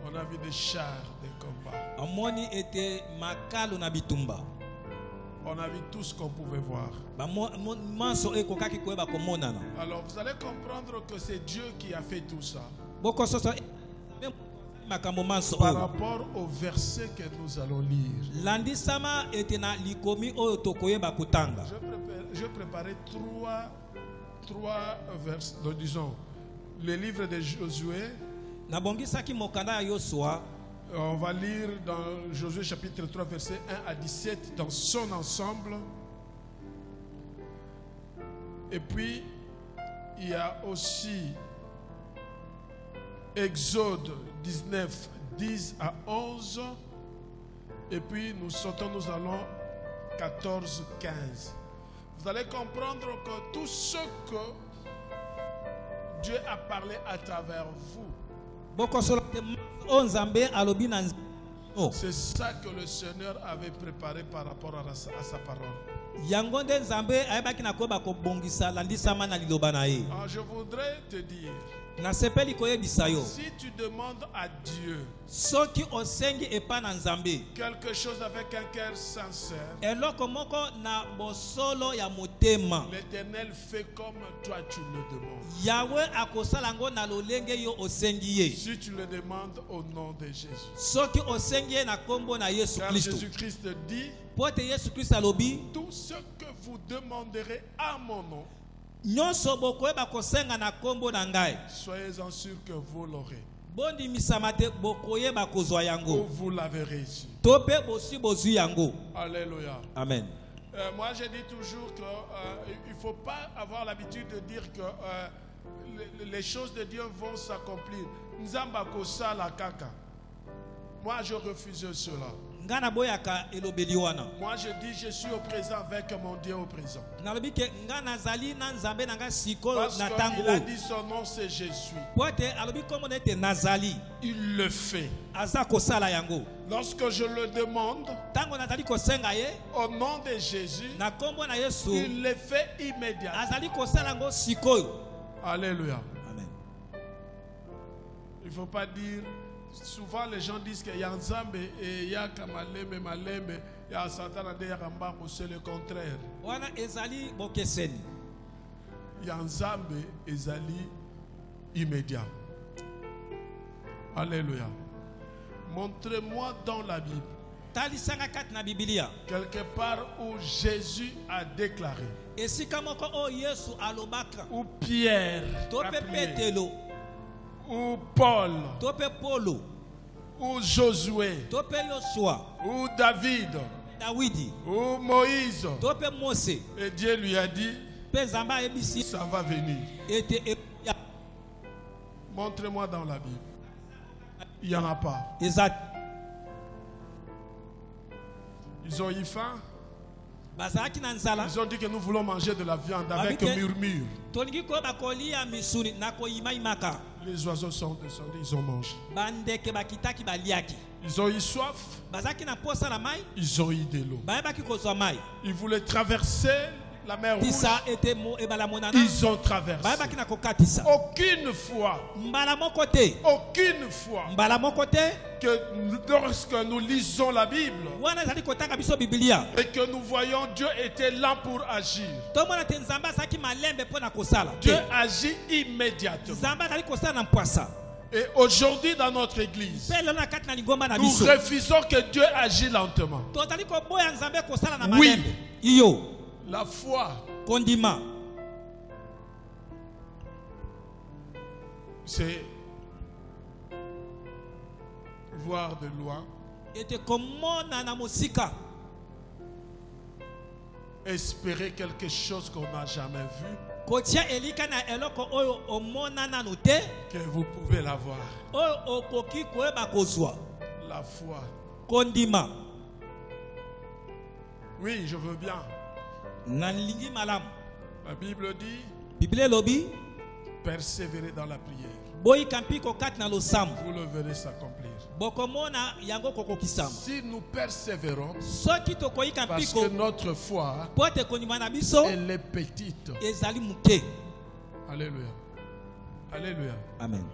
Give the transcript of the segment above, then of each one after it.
On a vu des chars, des combats. On a vu tout ce qu'on pouvait voir. Alors vous allez comprendre que c'est Dieu qui a fait tout ça. Par rapport au verset que nous allons lire. Je préparais trois versets, disons, le livre de Josué. On va lire dans Josué chapitre 3 verset 1 à 17 dans son ensemble. Et puis il y a aussi Exode 19 10 à 11. Et puis nous sautons, nous allons 14 15. Vous allez comprendre que tout ce que Dieu a parlé à travers vous, c'est ça que le Seigneur avait préparé par rapport à sa parole. Alors je voudrais te dire, si tu demandes à Dieu quelque chose avec un cœur sincère, l'Éternel fait comme toi tu le demandes. Si tu le demandes au nom de Jésus. Car Jésus-Christ dit, tout ce que vous demanderez à mon nom, soyez-en sûr que vous l'aurez. Ou vous l'avez reçu. Alléluia. Amen. Moi je dis toujours qu'il ne faut pas avoir l'habitude de dire que les choses de Dieu vont s'accomplir. Moi je refuse cela. Moi je dis je suis au présent avec mon Dieu au présent. Parce qu'il a dit son nom c'est je suis. Il le fait. Lorsque je le demande au nom de Jésus, il le fait immédiatement. Alléluia. Amen. Il ne faut pas dire. Souvent les gens disent qu'il y a Nzambe et il y a Kamalembe, Malembe, il y a Satan et Yarambango, c'est le contraire. Il y a Nzambe et Zali immédiat. Alléluia. Montrez-moi dans la Bible quelque part où Jésus a déclaré, ou Pierre, ou Paul, ou Josué, ou David, ou Moïse, et Dieu lui a dit, ça va venir. Montrez-moi dans la Bible. Il n'y en a pas. Ils ont eu faim. Ils ont dit que nous voulons manger de la viande avec murmure. Les oiseaux sont descendus, ils ont mangé. Ils ont eu soif. Ils ont eu de l'eau. Ils voulaient traverser la mer Rouge. Ils ont traversé. Aucune fois que lorsque nous lisons la Bible et que nous voyons Dieu était là pour agir, Dieu agit immédiatement. Et aujourd'hui dans notre église, nous refusons que Dieu agisse lentement. Oui, la foi, c'est voir de loin, espérer quelque chose qu'on n'a jamais vu, que vous pouvez l'avoir. La foi. Oui, je veux bien. La Bible dit, persévérer dans la prière. Vous le verrez s'accomplir. Si nous persévérons, parce que notre foi, elle est petite. Alléluia. Alléluia. Amen.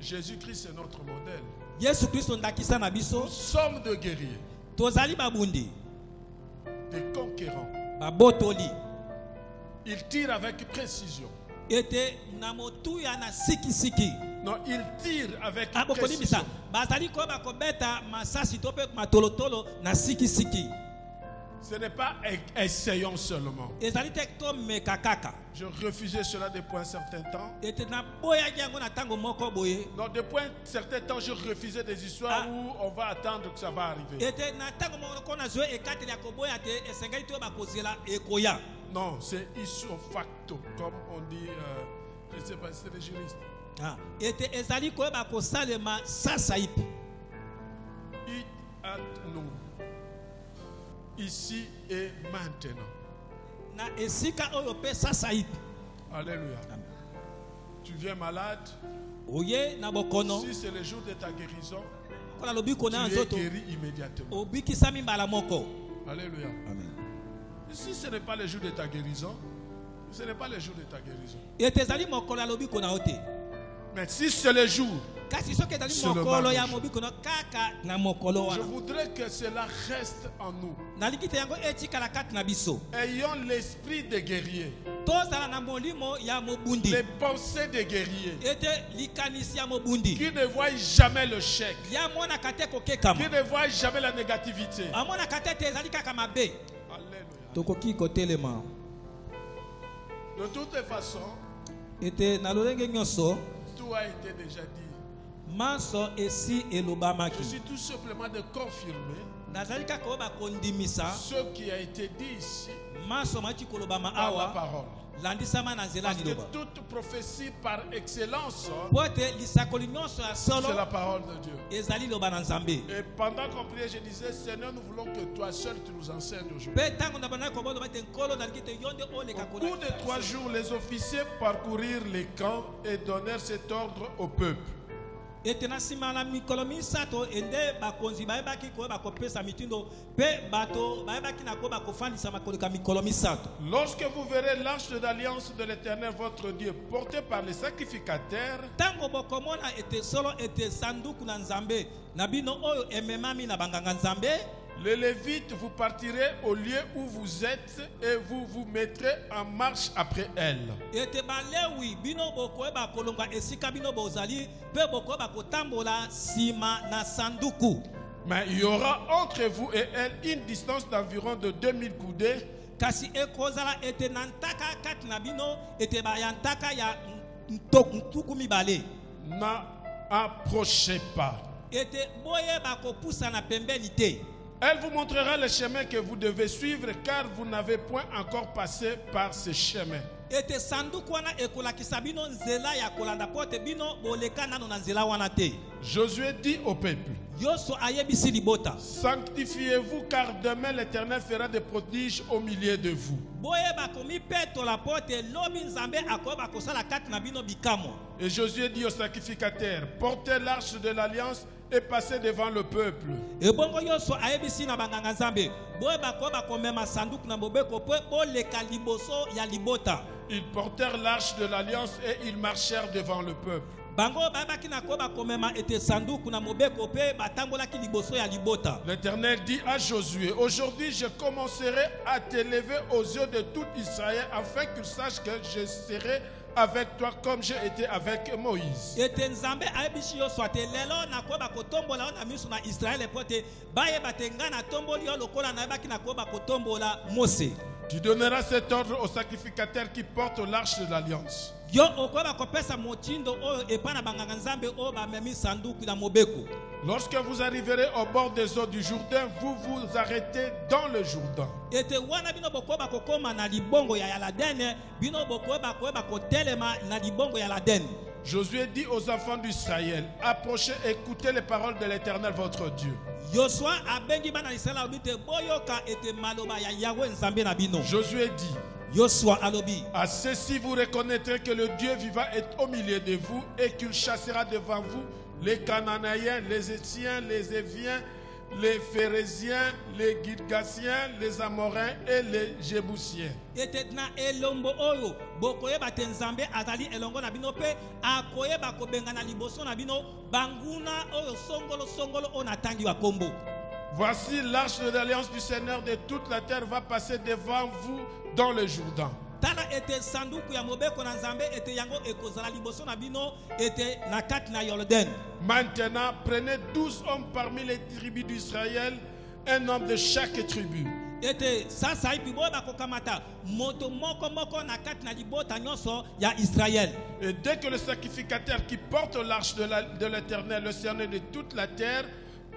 Jésus-Christ est notre modèle. Yesu Kristo ndakisa na Nous biso. sommes de guerriers, Tozali babundi. des conquérants. Babotoli. Il tire avec précision. Ete na motuya na siki siki. Non, il tire avec Abokoli précision. bisa. Bazali ko bakobeta masasi tope matolotolo na siki siki. Ce n'est pas essayons seulement. Ezali tek to mekakaka. Je refusais cela depuis un certain temps. Ete na boya jango na tango moko boye. Non, depuis un certain temps, je refusais des histoires où on va attendre que ça va arriver. Ete na tango moko na zo ekateli ya koboya te esengai to bakozela ekoya. Non, c'est ipso facto, comme on dit, je ne sais pas si c'est les juristes. Ete ezali ko bakosalema sasa ipi. It at nous, ici et maintenant. Na esika oyo pe sasa ipi. Alléluia. Tu viens malade. Oye na bokono. Si c'est le jour de ta guérison, Kola lobi kona tu es nzoto. guéri immédiatement. Obiki sami mbala moko. Alléluia. Amen. Si ce n'est pas le jour de ta guérison, ce n'est pas le jour de ta guérison. Ete ezali mokolo lobi kona ote. Mais si c'est le jour, Kasi soki ezali C'est le mokolo ya mariage. mobi kona kaka na mokolo je wana. voudrais que cela reste en nous. Nalingi te yango etikala kati na biso. Ayons l'esprit des guerriers, Tozala na molimo ya mobundi. les pensées des guerriers, Ete likanisi ya mobundi. qui ne voient jamais le chèque, Ya mona kate qui kokekama. ne voient jamais la négativité. Amona kate te ezali kaka mabe. Alléluia. Tokoki kotelema. De toutes les façons, Ete na lolenge nyonso. tout a été déjà dit. Manso esi Je elobamaki. suis tout simplement de confirmer Nazali kaka oyo bakondimisa. ce qui a été dit ici Manso mati kolobama par la awa. parole. Landisama na nzela Parce que liloba. toute prophétie par excellence, Po ete lisakoli nyonso ya c'est solo la parole de Dieu. ezali loba na Nzambe. Et pendant qu'on priait, je disais, Seigneur, nous voulons que toi seul tu nous enseignes aujourd'hui. Pe tango na bana ko bolo ete nkolo nalingi te yonde oleka Au bout de 3 jours, les officiers parcourirent les camps et donnèrent cet ordre au peuple. ete na nsima na mikolo misato ende bakonzi bayebaki koyeba kopesa mitindo pe bato bayebaki na koyeba kofandisama koleka mikolo misato. Lorsque vous verrez l'arche de l'alliance de l'Éternel, votre Dieu, portée par les sacrificateurs, Tango bokomona ete solo ete sanduku na Nzambe na bino oyo ememami na banganga Nzambe. les Lévites, vous partirez au lieu où vous êtes et vous vous mettrez en marche après elle. Ete balewi bino bokoyeba kolonga esika bino bozali pe bokoyeba kotambola sima na sanduku. Mais il y aura entre vous et elle une distance d'environ de 2000 coudées. Kasi ekozala ete na ntaka kati na bino ete ya ntaka ya ntuku mibale. N'approchez pas. Ete boyeba kopusa na pembeni te. Elle vous montrera le chemin que vous devez suivre car vous n'avez point encore passé par ce chemin. Ete sanduku wana ekolakisa bino nzela ya kolanda po ete bino boleka nano na nzela wana te. Josué dit au peuple, Yoso ayebisi libota. sanctifiez-vous car demain l'Éternel fera des prodiges au milieu de vous. Boyeba komipetola po ete lobi Nzambe akoyeba kosala kati na bino bikamwa. Et Josué dit aux sacrificateurs, portez l'arche de l'alliance et passez devant le peuple. Ebongo yoso ayebisi na banganga Nzambe boyeba koyeba komema sanduku na mobeko po boleka liboso ya libota. Ils portèrent l'arche de l'alliance et ils marchèrent devant le peuple. Bango bayebaki na koyeba komema ete sanduku na mobeko pe batambolaki liboso ya libota. L'Éternel dit à Josué, aujourd'hui je commencerai à t'élever aux yeux de tout Israël afin qu'ils sachent que je serai avec toi comme j'ai été avec Moïse. Ete Nzambe ayebisi yoso ate lelo na koyeba kotombola yo na miso na Israele po te bayeba te nga na tomboli yo lokola nayebaki na koyeba kotombola Mose. Tu donneras cet ordre aux sacrificateurs qui portent l'arche de l'alliance. Yo okoyeba kopesa motindo oyo epa na banganga Nzambe oyo bamemi sanduku na mobeko. Lorsque vous arriverez au bord des eaux du Jourdain, vous vous arrêtez dans le Jourdain. Ete wana bino bokoyeba kokoma na libongo ya Yaladene bino bokoyeba koyeba kotelema na libongo ya Yaladene. Josué dit aux enfants d'Israël, approchez, écoutez les paroles de l'Éternel votre Dieu. Yosua abengi bana Israela obite boyoka ete maloba ya Yahweh Nzambe na bino. Josué dit, Yosua alobi. à ceci vous reconnaîtrez que le Dieu vivant est au milieu de vous et qu'il chassera devant vous les Cananéens, les Étiens, les Éviens, les Phérésiens, les Girgasiens, les Amorains et les Jébusiens. ete na elombo oyo bokoyeba te nzambe azali elongo na bino pe akoyeba kobenga na liboso na bino banguna oyo songolo oyo natangi wa kombo. Voici l'arche de l'alliance du Seigneur de toute la terre va passer devant vous dans le Jourdain. Tala ete sanduku ya mobeko na nzambe ete yango ekozala liboso na bino ete na kati na Yordan. Maintenant, prenez 12 hommes parmi les tribus d'Israël, un homme de chaque tribu. Ete sasa ipi boye bakokamata moto moko na kati na libota nyonso ya Israël. Et dès que le sacrificateur qui porte l'arche de l'Éternel, le Seigneur de toute la terre,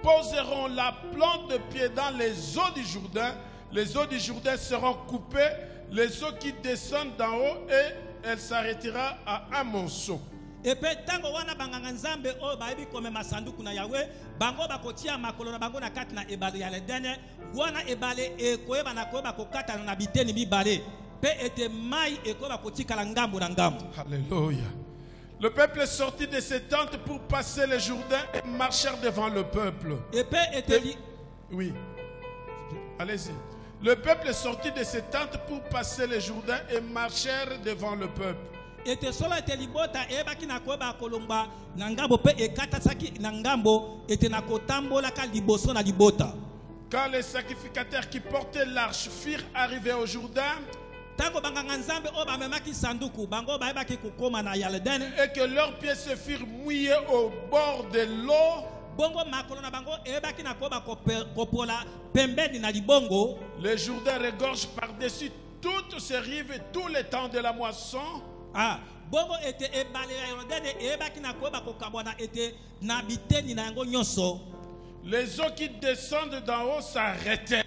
poseront la plante de pied dans les eaux du Jourdain, les eaux du Jourdain seront coupées, les eaux qui descendent d'en haut, et elle s'arrêtera à un monceau. Et puis tango wana banganga nzambe o baibi komema sanduku na Yahweh bango bakotia makolo na bango na kati na ebale ya Ledene wana ebale ekoyeba na koyeba kokata na biteni mibale pe ete mai ekoyeba kotikala ngambo na ngambo. Alléluia. Le peuple est sorti de ses tentes pour passer le Jourdain et marchèrent devant le peuple. Et puis ete oui. Allez-y. Le peuple est sorti de ses tentes pour passer le Jourdain et marchèrent devant le peuple. Ete solo ete libota ebaki na koyeba kolomba na ngambo pe ekata saki na ngambo ete na kotambola ka liboso na libota. Quand les sacrificateurs qui portaient l'arche firent arriver au Jourdain, tango banganga nzambe o bamemaki sanduku bango baebaki kokoma na Yordan et que leurs pieds se firent mouillés au bord de l'eau, bongo makolo na bango ebaki na koba kopola pembeni na libongo. Le Jourdain regorge par-dessus toutes ses rives et tous les temps de la moisson. Ah, bongo ete ebale ya Yordan ebaki na koba kokabwana ete na biteni na yango nyonso. Les eaux qui descendent d'en haut s'arrêtèrent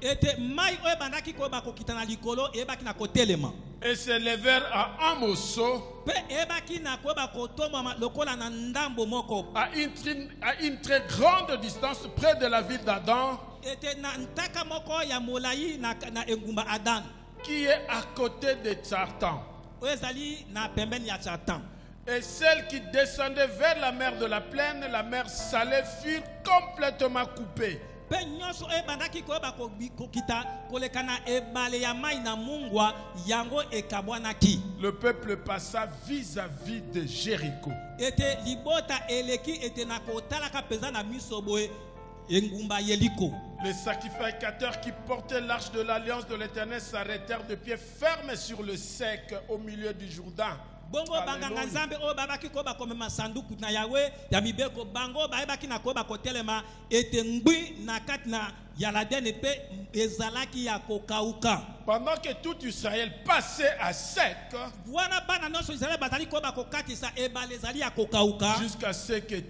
ete mai o ebandaki koba kokita na likolo ebaki na kotelema et se levèrent à un monceau, pe ebaki na koba kotomba lokola na ndambo moko à une très grande distance près de la ville d'Adan, ete na ntaka moko ya molai na engumba Adan qui est à côté de Tsartan. ezali na pembeni ya Tsartan. Et celles qui descendaient vers la mer de la plaine, la mer salée, furent complètement coupées. Pe nyonso ebandaki koyeba kokita koleka na ebale ya mai na mungwa yango ekabwanaki. Le peuple passa vis-à-vis de Jéricho. Ete libota eleki ete na kotalaka peza na miso boye engumba Yeriko. Les sacrificateurs qui portaient l'arche de l'alliance de l'Éternel s'arrêtèrent de pied ferme sur le sec au milieu du Jourdain. Bongo banganga nzambe o babaki ko bakomema sanduku na Yahweh ya mibeko bango baebaki na ko bakotelema ete ngbi na kati na Yordan pe ezalaki ya kokauka. Pendant que tout Israël passait à sec, wana bana nyonso Israël bazali ko bakokatisa ebale ezali ya kokauka jusqu'à ce que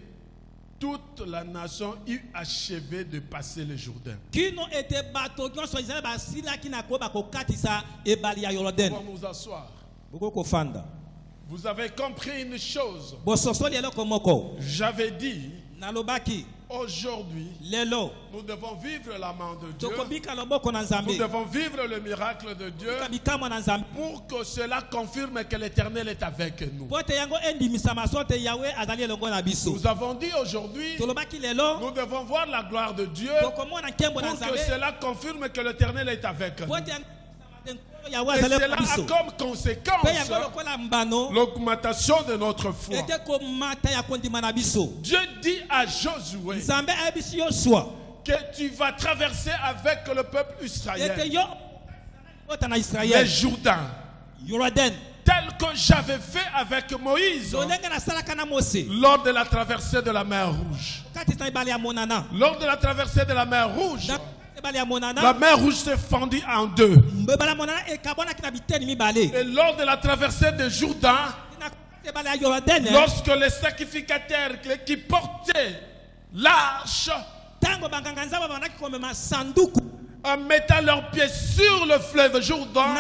toute la nation eut achevé de passer le Jourdain. Kino ete bato nyonso Israël basilaki na ko bakokatisa ebale ya Yordan. Pour nous asseoir. Boko fanda. Vous avez compris une chose. J'avais dit aujourd'hui, nous devons vivre la main de Dieu. Nous devons vivre le miracle de Dieu pour que cela confirme que l'Éternel est avec nous. Nous avons dit aujourd'hui, nous devons voir la gloire de Dieu pour que cela confirme que l'Éternel est avec nous. Et cela a comme conséquence l'augmentation de notre foi. Dieu dit à Josué que tu vas traverser avec le peuple israélien les Jourdains, tel que j'avais fait avec Moïse lors de la traversée de la mer Rouge. Lors de la traversée de la mer Rouge, la mer Rouge s'est fendue en deux. Et lors de la traversée de Jourdain, lorsque les sacrificateurs qui portaient l'arche, en mettant leurs pieds sur le fleuve Jourdain,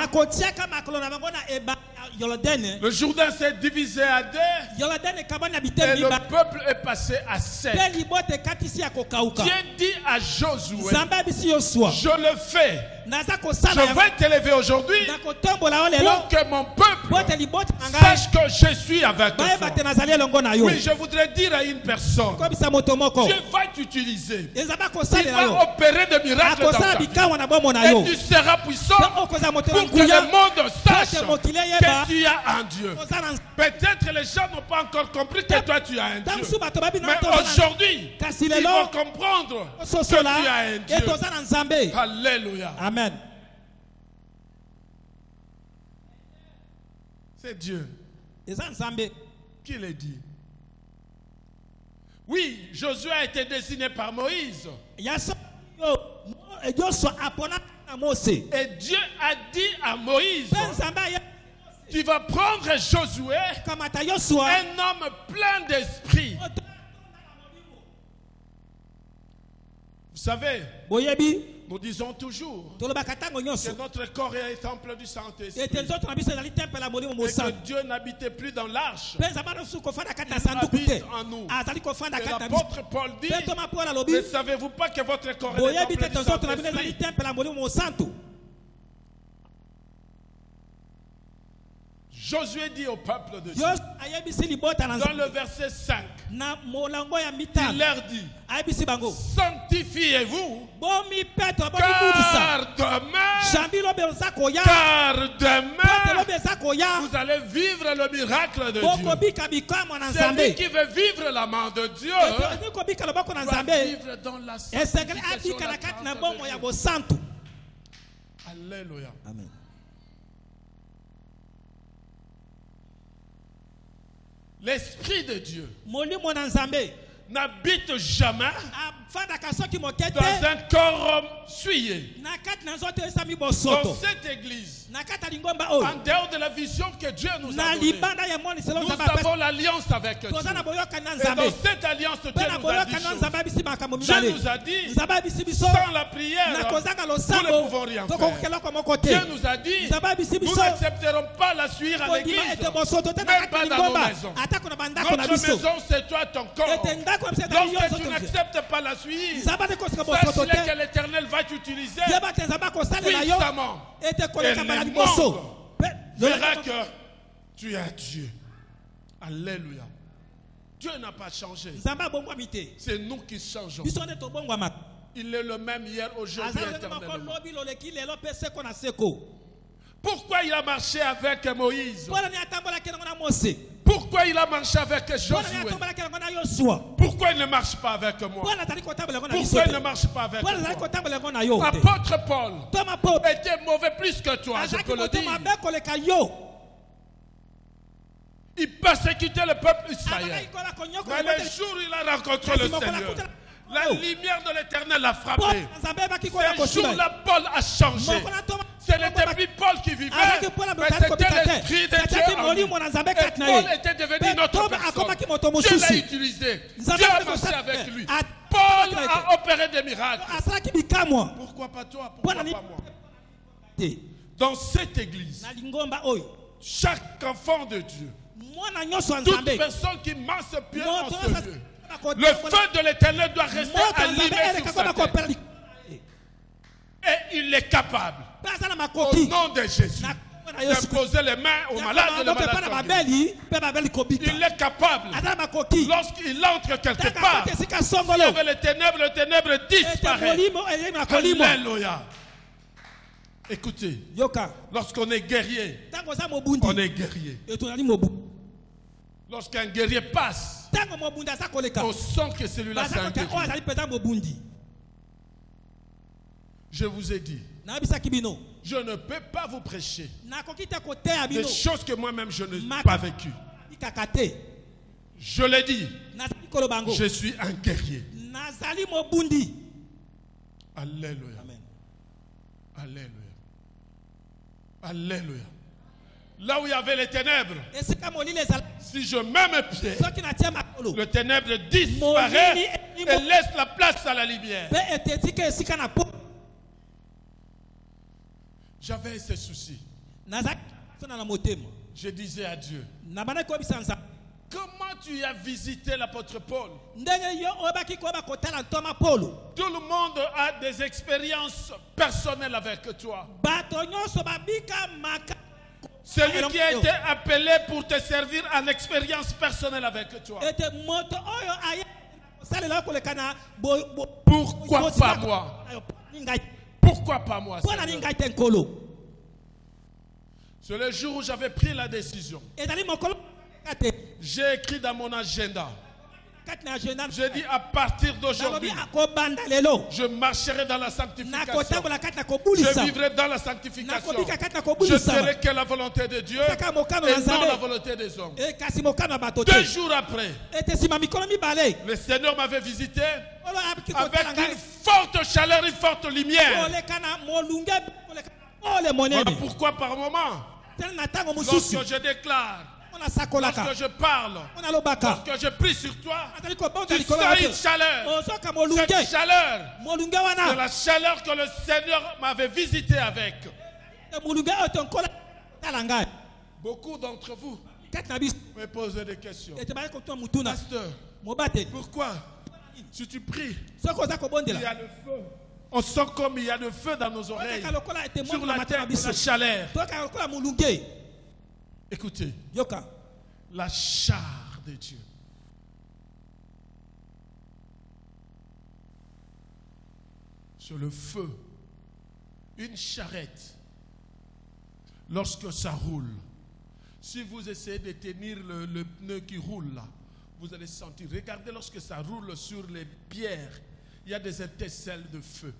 le Jourdain s'est divisé à deux et le peuple est passé à sec. Dieu dit à Josué, je le fais. Je vais t'élever aujourd'hui pour que mon peuple Sache que je suis avec toi. Oui, je voudrais dire à une personne, Dieu va t'utiliser. Il va opérer des miracles dans ta vie. Et tu seras puissant pour que le monde sache que tu as un Dieu. Peut-être les gens n'ont pas encore compris que toi tu as un Dieu. Mais aujourd'hui, ils vont comprendre que tu as un Dieu. Alléluia. Amen. C'est Dieu qui l'a dit. Oui, Josué a été désigné par Moïse. Et Dieu a dit à Moïse, tu vas prendre Josué, un homme plein d'esprit. Vous savez, nous disons toujours que notre corps est un temple du Saint-Esprit. Et que Dieu n'habitait plus dans l'arche. Il habite en nous. Et l'apôtre Paul dit, ne savez-vous pas que votre corps est un temple du Saint-Esprit? Josué dit au peuple de Dieu, dans le verset 5, il leur dit, sanctifiez-vous, car demain, vous allez vivre le miracle de Dieu. Celui qui veut vivre la main de Dieu va vivre dans la sanctification. Alléluia. Amen. L'Esprit de Dieu n'habite jamais dans un corps souillé. Dans cette église, en dehors de la vision que Dieu nous a donnée, nous avons l'alliance avec Dieu. Et dans cette alliance, Dieu nous a dit, sans la prière, nous ne pouvons rien faire. Dieu nous a dit, nous n'accepterons pas la suivre à l'église, même pas dans nos maisons. Notre maison, c'est toi, ton corps. Lorsque tu n'acceptes pas la suivre, sache que l'Éternel va t'utiliser puissamment. Et le monde verra que tu es Dieu. Alléluia. Dieu n'a pas changé. C'est nous qui changeons. Il est le même hier, aujourd'hui, éternellement. Pourquoi il a marché avec Moïse? Pourquoi il a marché avec Josué? Pourquoi il ne marche pas avec moi? Pourquoi il ne marche pas avec toi? Apôtre Paul était mauvais plus que toi, je peux le dire. Il persécutait le peuple israélien. Mais le jour où il a rencontré le Seigneur, la lumière de l'Éternel l'a frappé. Ce jour-là, Paul a changé. Ce n'était plus Paul qui vivait, mais c'était l'Esprit de Dieu en lui. Et Paul était devenu notre personne. Dieu l'a utilisé. Dieu a marché avec lui. Paul a opéré des miracles. Pourquoi pas toi? Pourquoi pas moi? Dans cette église, chaque enfant de Dieu, toute personne qui marche pied en ce lieu, le feu de l'Éternel doit rester allumé sur sa tête. Et il est capable, au nom de Jésus, d'imposer les mains aux malades et les malades. Il est capable, lorsqu'il entre quelque part, s'il y avait les ténèbres disparaissent. Alléluia. Écoutez, lorsqu'on est guerrier, on est guerrier. Lorsqu'un guerrier passe, on sent que celui-là c'est un guerrier. Je vous ai dit, je ne peux pas vous prêcher des choses que moi-même je n'ai pas vécues. Je l'ai dit, je suis un guerrier. Alléluia. Alléluia. Alléluia. Là où il y avait les ténèbres, si je mets mes pieds, le ténèbre disparaît et laisse la place à la lumière. J'avais ces soucis. Je disais à Dieu, comment tu as visité l'apôtre Paul? Tout le monde a des expériences personnelles avec toi. Celui qui a été appelé pour te servir en expérience personnelle avec toi. Pourquoi pas moi? Pourquoi pas moi? C'est le jour où j'avais pris la décision. J'ai écrit dans mon agenda. J'ai dit à partir d'aujourd'hui, je marcherai dans la sanctification. Je vivrai dans la sanctification. Je ferai que la volonté de Dieu et non la volonté des hommes. 2 jours après, le Seigneur m'avait visité avec une forte chaleur, une forte lumière. Voilà pourquoi par moment, lorsque je déclare, lorsque je parle, lorsque je prie sur toi, tu sens une chaleur. Cette chaleur, c'est la chaleur que le Seigneur m'avait visité avec. Beaucoup d'entre vous me posent des questions. Pasteur, pourquoi si tu pries, il y a le feu. On sent comme il y a le feu dans nos oreilles. Sur la terre, la chaleur. Écoutez, la char de Dieu. Sur le feu, une charrette, lorsque ça roule, si vous essayez de tenir le pneu qui roule là, vous allez sentir. Regardez lorsque ça roule sur les pierres, il y a des étincelles de feu.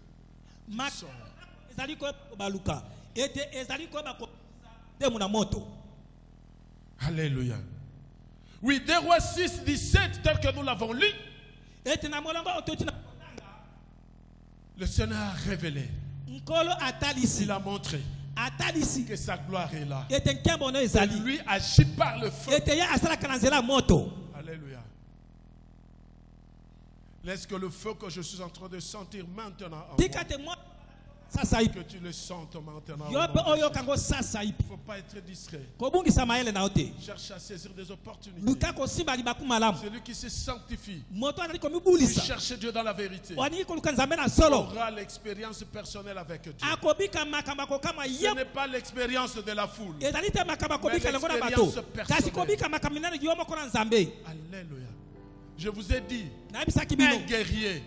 Alléluia. Oui, 2 Rois 6, 17, tel que nous l'avons lu, le Seigneur a révélé. Il a montré que sa gloire est là. Et lui agit par le feu. Alléluia. Laisse que le feu que je suis en train de sentir maintenant en moi, que tu le sentes maintenant. Il ne faut pas être distrait. Cherche à saisir des opportunités. Celui qui se sanctifie, qui cherche Dieu dans la vérité, aura l'expérience personnelle avec Dieu. Ce n'est pas l'expérience de la foule, mais l'expérience personnelle. Alléluia. Je vous ai dit, un guerrier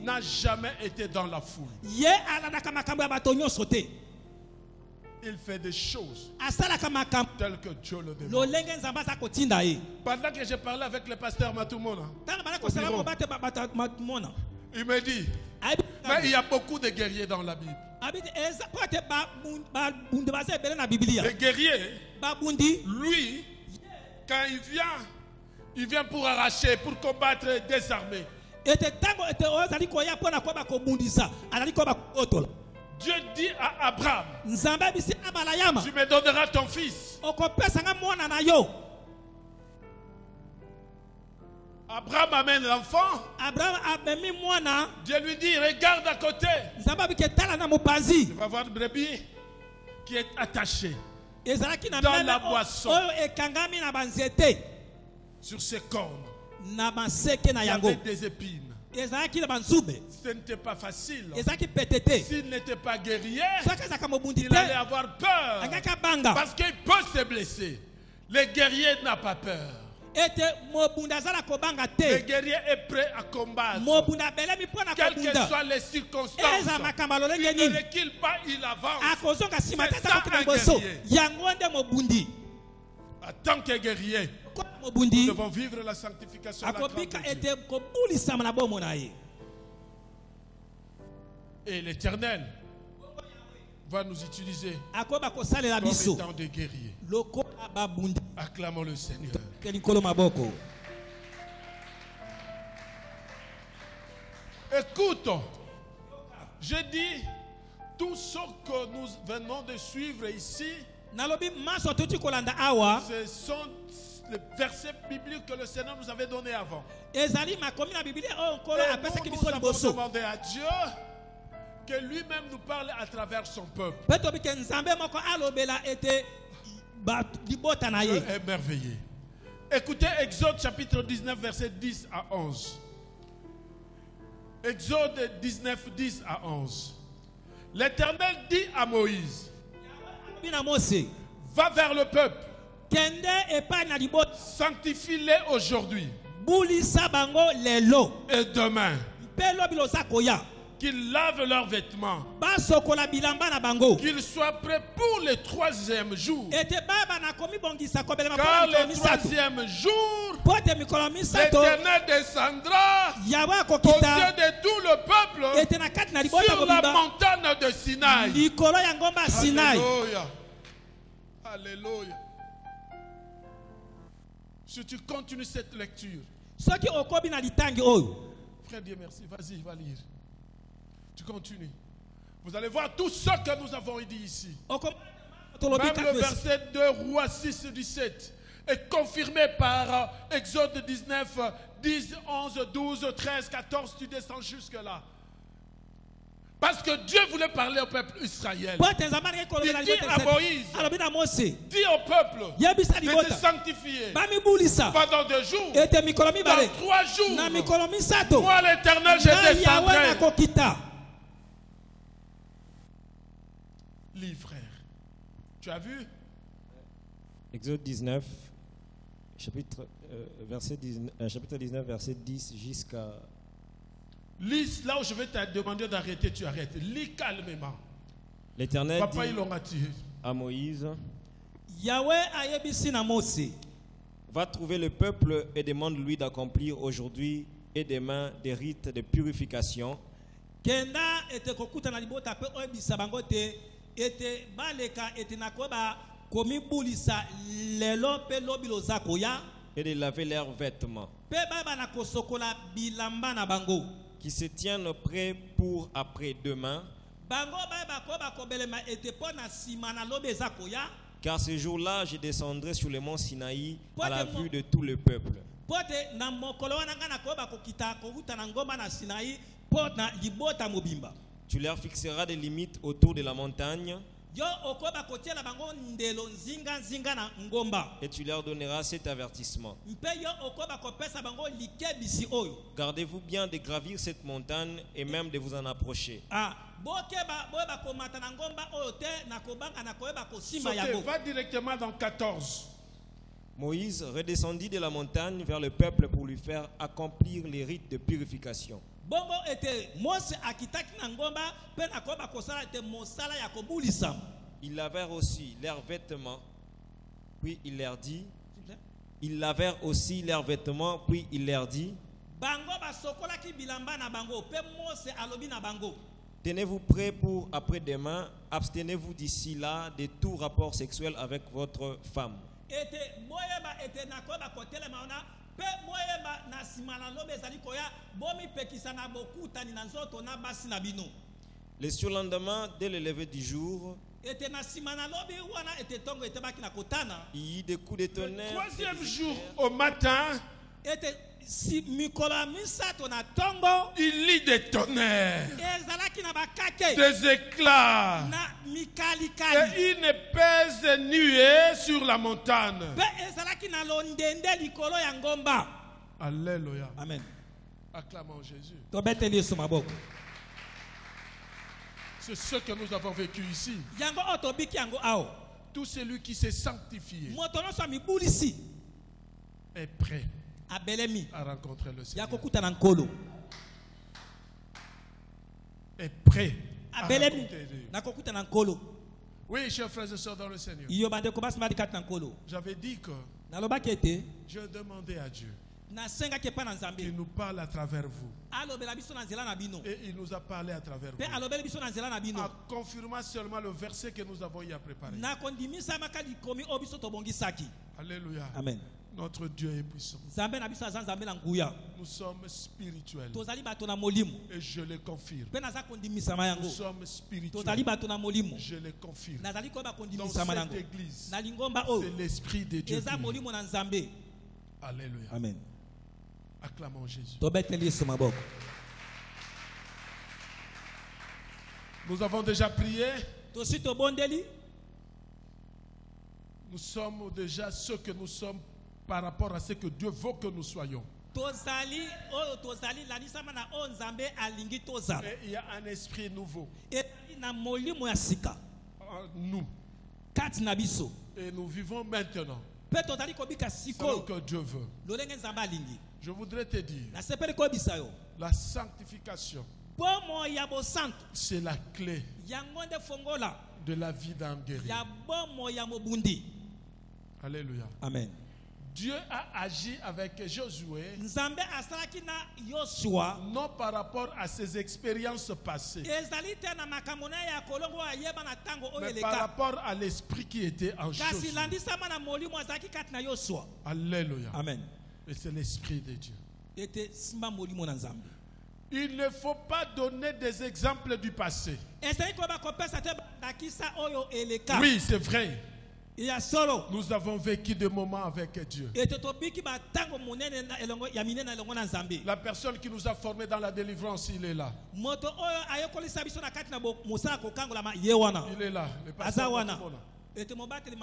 n'a jamais été dans la foule. Il fait des choses telles que Dieu le demande. Pendant que je parlais avec le pasteur Matoumona, il me dit, mais il y a beaucoup de guerriers dans la Bible. Le guerrier, lui, quand il vient pour arracher, pour combattre des armées. Dieu dit à Abraham, tu me donneras ton fils. Abraham amène l'enfant. Dieu lui dit, regarde à côté. Tu vas voir une brebis qui est attachée dans la boisson. Sur ses cornes, il y avait des épines. Ce n'était pas facile. S'il n'était pas guerrier, il allait avoir peur. Parce qu'il peut se blesser. Le guerrier n'a pas peur. Le guerrier est prêt à combattre. Quelles que soient les circonstances, il ne recule pas, il avance. C'est ça un guerrier. En tant que guerrier, nous devons vivre la sanctification de la grâce de Dieu. Et l'Éternel va nous utiliser comme étant des guerriers. Acclamons le Seigneur. Écoute, je dis, tout ce que nous venons de suivre ici, ce sont les versets bibliques que le Seigneur nous avait donnés avant. Et nous avons demandé à Dieu que lui-même nous parle à travers son peuple. Dieu est merveilleux. Écoutez Exode chapitre 19 verset 10 à 11. Exode 19, 10 à 11. L'Éternel dit à Moïse, Va vers le peuple. Kende epai na libota. Sanctifie-les aujourd'hui Bulisa bango lelo. et demain. Mpe lobi loza koya. Qu'ils lavent leurs vêtements. Basokola bilamba na bango. Qu'ils soient prêts pour le 3e jour. Ete baba na komi bongisa kobelema Car po le 3e jour, pote mikolo misato. l'Éternel descendra Yawe aux akokita. yeux de tout le peuple Ete na kati na libota sur la kobiba. montagne de Sinaï. Likolo ya ngomba Sinai. Alléluia. Alléluia. Si tu continues cette lecture, Soki okobi na litangi oyo. frère Dieu merci, vas-y, va lire. Tu continues. Vous allez voir tout ce que nous avons dit ici. Même le verset 2, Roi 6, 17 est confirmé par Exode 19, 10, 11, 12, 13, 14, tu descends jusque là. Parce que Dieu voulait parler au peuple Israël. Il dit à Moïse, dis au peuple de se sanctifier pendant 2 jours, dans 3 jours, moi l'Éternel je descendrai. Lis frère, tu as vu? Exode 19, chapitre 19, verset 10 jusqu'à... Lis là où je vais te demander d'arrêter, tu arrêtes. Lis calmement. L'Éternel Papa, dit à Moïse, va trouver le peuple et demande-lui d'accomplir aujourd'hui et demain des rites de purification. Kenda ete kokuta na libota pe oyebisa bango te ete baleka ete nakoba komi bulisa lelo pe lobi loza koya et de laver leurs vêtements pe baba na kosokola bilamba na bango qui se tiennent prêts pour après-demain. Bango baba koba kobelema ete pona sima na lobi eza koya. Car ce jour-là, je descendrai sur le mont Sinaï à la vue de tout le peuple. Pote na mokolo wana ngana koba kokita kovuta na ngomba na Sinaï pot na libota mobimba. Tu leur fixeras des limites autour de la montagne. Yo okoba kotiela bango ndelo nzinga nzinga na ngomba. Et tu leur donneras cet avertissement. Mpe yo okoba kopesa bango likebisi oyo. Gardez-vous bien de gravir cette montagne et même de vous en approcher. Ah, bokeba boba komata na ngomba oyo te na kobanga na koyeba kosimba yango. Va directement dans 14. Moïse redescendit de la montagne vers le peuple pour lui faire accomplir les rites de purification. Bongo ete Mose akitaki na ngomba pe na koba kosala ete mosala ya kobulisa. Ils lavèrent aussi leurs vêtements, puis il leur dit. Ils lavèrent aussi leurs vêtements, puis il leur dit. Bango basokolaki bilamba na bango pe Mose alobi na bango. Tenez-vous prêts pour après-demain, abstenez-vous d'ici là de tout rapport sexuel avec votre femme. Ete boyeba ete na koba kotele maona. Na simana lobe ezali koya bomi pekisa na bokutani na nzoto na basi na bino. Le surlendemain, dès le lever du jour, ete na simana lobe wana ete tongo ete baki na kotana. Il y eut des coups de tonnerre. Le 3e jour au matin, ete si mikola misato na tongo, il lit des tonnerres, ezalaki na bakake, des éclats, na mikali kali, et une épaisse nuée sur la montagne. Pe ezalaki na londende likolo ya ngomba. Alléluia. Amen. Acclamons Jésus. Tobeteli sur maboko. C'est ce que nous avons vécu ici. Yango otobiki yango ao. Tout celui qui s'est sanctifié Motono so mibulisi est prêt abelemi à rencontrer le Seigneur. yakokuta na nkolo. Est prêt à Abelemi rencontrer Dieu. nakokuta na nkolo. Oui, chers frères et sœurs dans le Seigneur. Iyo bande ko basima dikata na nkolo. J'avais dit que Nalobaki ete je demandais à Dieu na senga ke pa na nzambe. qu'il nous parle à travers vous. Alobela biso na nzela na bino. Et il nous a parlé à travers Pe vous. alobela biso na nzela na bino. En confirmant seulement le verset que nous avons eu à préparer. Na kondimisa makali komi obiso tobongisaki. Alléluia. Amen. Notre Dieu est puissant. Nzambe na biso azan nzambe na nguya. Nous sommes spirituels. Tozali bato na molimo. Et je le confirme. Pe naza kondimisa mayango. Nous sommes spirituels. Tozali bato na molimo. Je le confirme. Nazali ko ba Dans kondimisa manango. cette église, Na lingomba o. c'est l'Esprit de Dieu. Eza molimo na nzambe. Alléluia. Amen. Acclamons Jésus. Tobeteli sur maboko. Nous avons déjà prié. Tosi tobondeli. Nous sommes déjà ce que nous sommes par rapport à ce que Dieu veut que nous soyons. Tozali oyo tozali lanisama na o nzambe alingi tozala. Et il y a un esprit nouveau Et na molimo ya sika. en nous. kati na biso. Et nous vivons maintenant Pe tozali kobika selon sikoyo. que Dieu veut. Lolenge nzambe alingi. Je voudrais te dire, Na sepeli koyebisa yo. la sanctification, Bomo ya bosantu. c'est la clé Yango nde fongola. de la vie d'un guerrier. Ya bomo ya mobundi. Alléluia. Amen. Dieu a agi avec Josué, Nzambe asalaki na Yoshua. non par rapport à ses expériences passées, Ezali te na makambo na ya kolongo ayeba na tango oyo mais par eleka. rapport à l'esprit qui était en Kasi Josué. landisama na molimo azalaki kati na Yoshua. Alléluia. Amen. Et c'est l'esprit de Dieu. Ete simba molimo na Nzambe. Il ne faut pas donner des exemples du passé. Ezali koba kopesa te bakisa oyo eleka. Oui, c'est vrai. Ya solo. Nous avons vécu des moments avec Dieu. Ete tobiki ba tango monene na elongo ya minene na elongo na Nzambe. La personne qui nous a formés dans la délivrance, il est là. Moto oyo ayokolisa biso na kati na mosala kokangola ma ye wana. Il est là. Le Aza pasteur wana. Matumona. Ete mobateli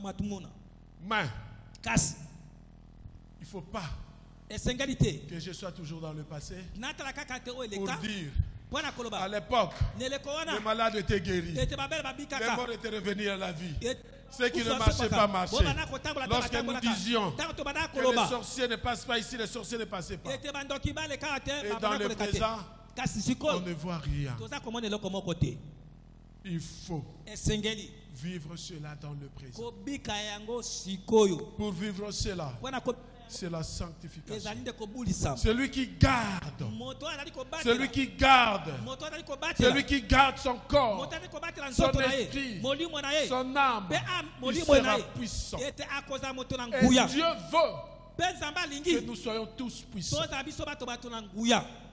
matumona. Mais Kasi il ne faut pas esengeli te. que je sois toujours dans le passé Natala kaka te oyo pour eleka. dire Pona à koloba. l'époque, Neleko les wana. malades étaient guéris. Ete babel Les babikaka. morts étaient revenus à la vie. Ete Ceux qui ne marchaient pas marchaient. Lorsque nous disions que les sorciers ne passent pas ici, les sorciers ne passaient pas. Et dans le présent, on ne voit rien. Il faut vivre cela dans le présent. Pour vivre cela, c'est la sanctification. Celui qui garde, celui qui garde, celui qui garde son corps, son esprit, son âme, il sera puissant. Et Dieu veut que nous soyons tous puissants.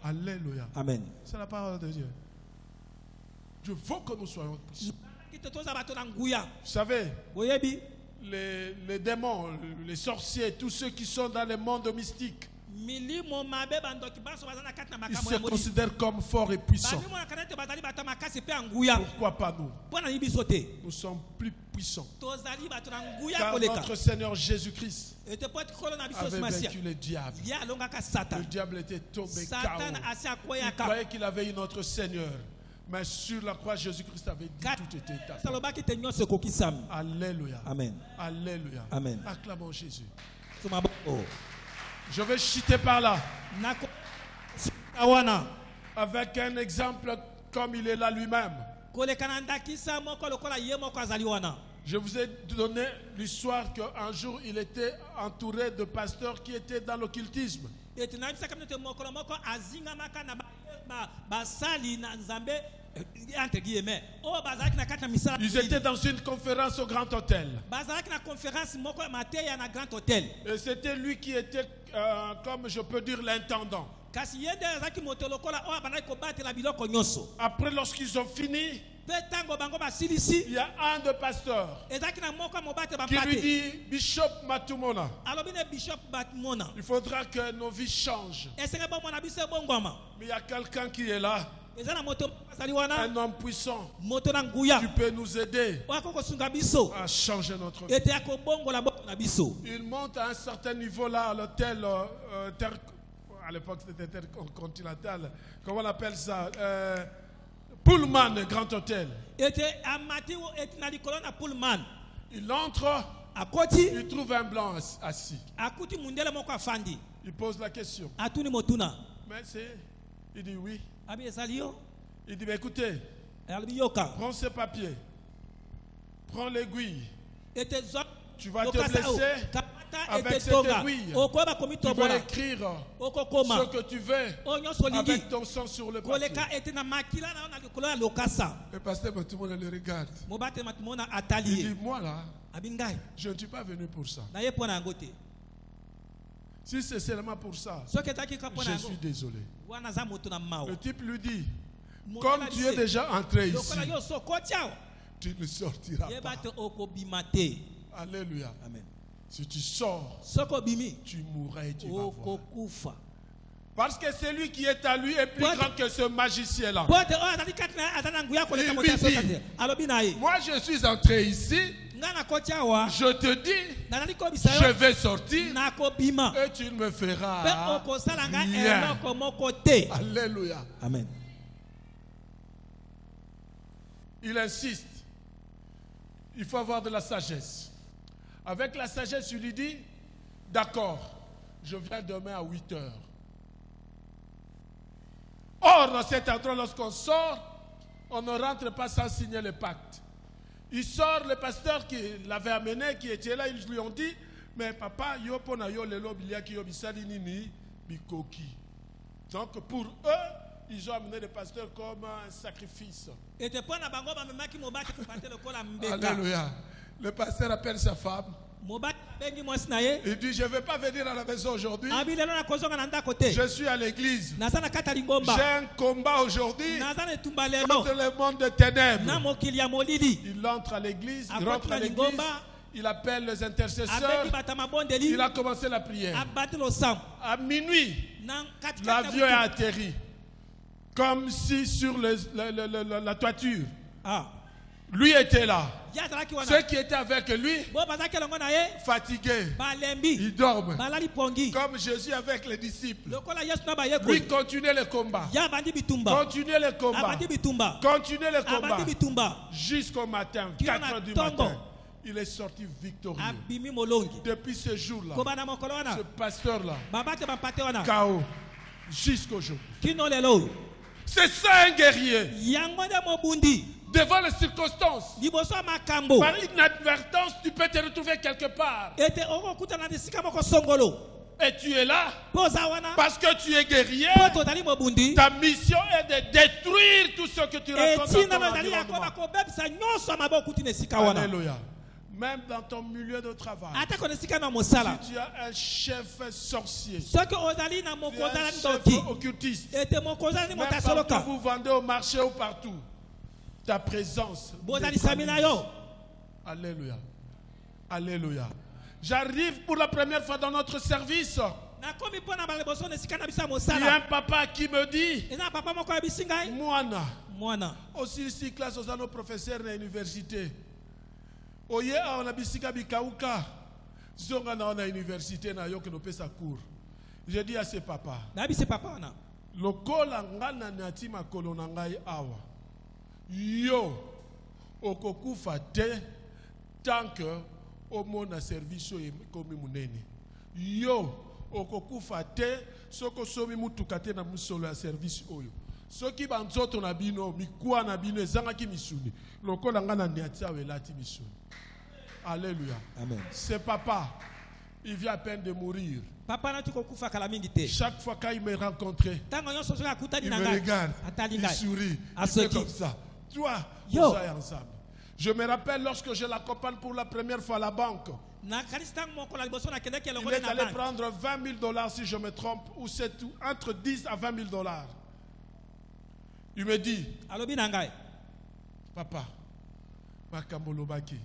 Alléluia. Amen. C'est la parole de Dieu. Dieu veut que nous soyons puissants. Vous savez, les démons, les sorciers, tous ceux qui sont dans le monde mystique, ils se considèrent comme forts et puissants. Pourquoi pas nous? Nous sommes plus puissants. Car notre Seigneur Jésus-Christ avait vaincu le diable. Le diable était tombé KO. Il croyait qu'il avait eu notre Seigneur. Mais sur la croix, Jésus-Christ avait dit tout était établi. Alléluia. Amen. Alléluia. Amen. Acclamons Jésus. Je vais chuter par là. Avec un exemple comme il est là lui-même. Je vous ai donné l'histoire qu'un jour il était entouré de pasteurs qui étaient dans l'occultisme. Ils étaient dans une conférence au Grand Hôtel. Et c'était lui qui était, comme je peux dire, l'intendant. Après, lorsqu'ils ont fini, il y a un de pasteurs qui lui dit, Bishop Matumona, il faudra que nos vies changent. Mais il y a quelqu'un qui est là, un homme puissant, qui peut nous aider à changer notre vie. Il monte à un certain niveau là à l'hôtel, à l'époque c'était intercontinental, comment on appelle ça, Pullman, Grand Hôtel. Il entre, il trouve un blanc assis. Il pose la question. Mais il dit oui. Il dit, mais écoutez, prends ce papier, prends l'aiguille, tu vas te blesser avec cette aiguille. Tu vas écrire ce que tu veux avec ton sang sur le papier. Le pasteur, tout le monde le regarde. Il dit, moi là, je ne suis pas venu pour ça. Si c'est seulement pour ça, je suis désolé. Le type lui dit, comme tu es déjà entré ici, tu ne sortiras pas. Alléluia. Amen. Si tu sors, tu mourras et tu vas voir. Parce que celui qui est à lui est plus grand que ce magicien-là. Il lui dit, moi je suis entré ici, je te dis, je vais sortir et tu ne me feras rien. Alléluia. Amen. Il insiste. Il faut avoir de la sagesse. Avec la sagesse, tu lui dis, d'accord, je viens demain à 8 heures. Or, dans cet endroit, lorsqu'on sort, on ne rentre pas sans signer le pacte. Il sort, le pasteur qui l'avait amené, qui était là, ils lui ont dit, mais papa, yo pona yo lelo biliaki yo bisali nini bikoki. Donc pour eux, ils ont amené le pasteur comme un sacrifice. Alléluia. Le pasteur appelle sa femme. Il dit, je ne vais pas venir à la maison aujourd'hui. Je suis à l'église. J'ai un combat aujourd'hui contre le monde des ténèbres. Il entre à l'église, il rentre à l'église, il appelle les intercesseurs, il a commencé la prière. À minuit, l'avion est atterri. Comme si sur la toiture. Lui était là. Ceux qui étaient avec lui, fatigués, ils dorment. Comme Jésus avec les disciples. Lui continuait le combat. Continuait le combat. Continuait le combat. Jusqu'au matin, 4 heures du matin. Il est sorti victorieux. Depuis ce jour-là, ce pasteur-là, KO, jusqu'aujourd'hui. C'est ça un guerrier. Devant les circonstances, par inadvertance, tu peux te retrouver quelque part. Et tu es là parce que tu es guerrier. Ta mission est de détruire tout ce que tu rencontres dans ton environnement. Alléluia. Même dans ton milieu de travail, si tu as un chef sorcier, un chef occultiste, même quand vous vendez au marché ou partout, ta présence. Alléluia. Alléluia. J'arrive pour la première fois dans notre service. Il y a un papa qui me dit, Moana, aussi ici classe aux nos professeurs de l'université. Oye on a bisika bikauka zonga na on a université na yo que nous pesa cours. Je dis à ce papa. Lokola ngana nati makolo na ngai awa. Yo okokufa te tant que au mona service comme munene. Yo okokufa te soko somi mutuka te na musolo ya service oyo. Soki banzoto na bino mikwa na bino ezanga ki misuni. Lokola ngana nati awa elati misuni. Alléluia. Amen. Ce papa, il vient à peine de mourir. Chaque fois qu'il me rencontrait, il me regarde, il sourit, il fait comme ça. Toi, nous sommes ensemble. Je me rappelle lorsque je l'accompagne pour la première fois à la banque. Il est allé prendre $20,000 si je me trompe, ou c'est entre 10 à $20,000. Il me dit, papa, Makambolobaki.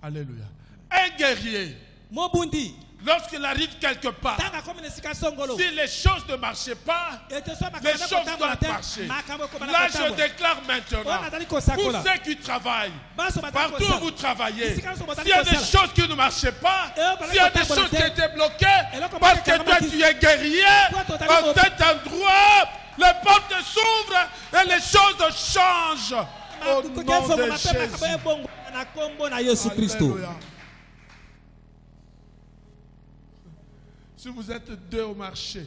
Alléluia. Un guerrier, lorsqu'il arrive quelque part, si les choses ne marchaient pas, les choses doivent marcher. Là, je déclare maintenant, pour ceux qui travaillent, partout où vous travaillez, s'il y a des choses qui ne marchaient pas, s'il y a des choses qui étaient bloquées, parce que toi tu es guerrier, en cet endroit, les portes s'ouvrent et les choses changent. Au nom de Jésus. Alléluia. Si vous êtes deux au marché,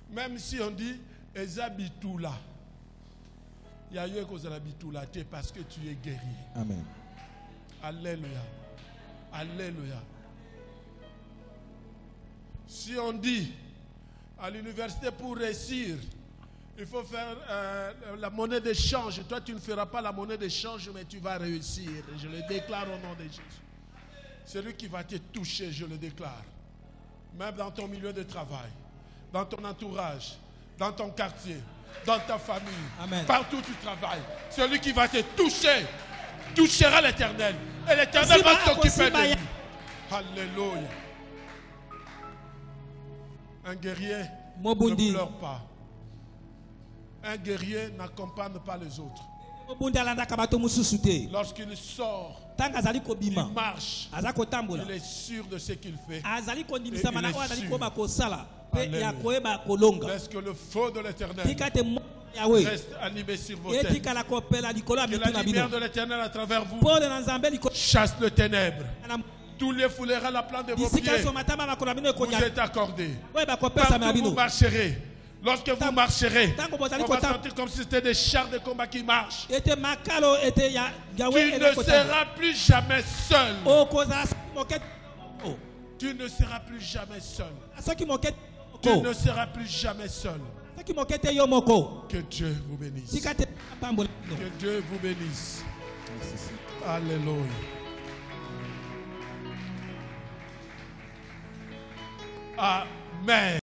même si on dit Eza Bitoula, il y a eu cause de la Bitoula, parce que tu es guerrier. Amen. Alléluia. Alléluia. Si on dit à l'université pour réussir, il faut faire la monnaie d'échange. Toi, tu ne feras pas la monnaie d'échange, mais tu vas réussir. Je le déclare au nom de Jésus. Celui qui va te toucher, je le déclare. Même dans ton milieu de travail, dans ton entourage, dans ton quartier, dans ta famille, amen, partout où tu travailles. Celui qui va te toucher, touchera l'Éternel. Et l'Éternel va s'occuper de lui. Alléluia. Un guerrier ne pleure pas. Un guerrier n'accompagne pas les autres. Lorsqu'il sort, il marche, il est sûr de ce qu'il fait. Laisse que le feu de l'Éternel Yahweh. reste animé sur vos Et têtes. tikala kopela likolo ya Que mitu la na lumière bino. de l'éternel à travers vous Pole na nzambe likolo chasse le ténèbre. na Tous les foulera la plante de vos bisika pieds so matama makolo na bino vous ekonya. êtes accordés. Oye bakopesa na Partout bino. vous marcherez. Lorsque vous marcherez, Tango on bozali va kota. sentir comme si c'était des chars de combat qui marchent. Ete makalo ete ya Yahweh Tu ete ne kota. seras plus jamais seul. Okoza moket. Tu ne seras plus jamais seul. Soki moket. Tu ne seras plus jamais seul. Soki mokete yo moko. Que Dieu vous bénisse. Sikate pambola. Que Dieu vous bénisse. Alléluia. Amen.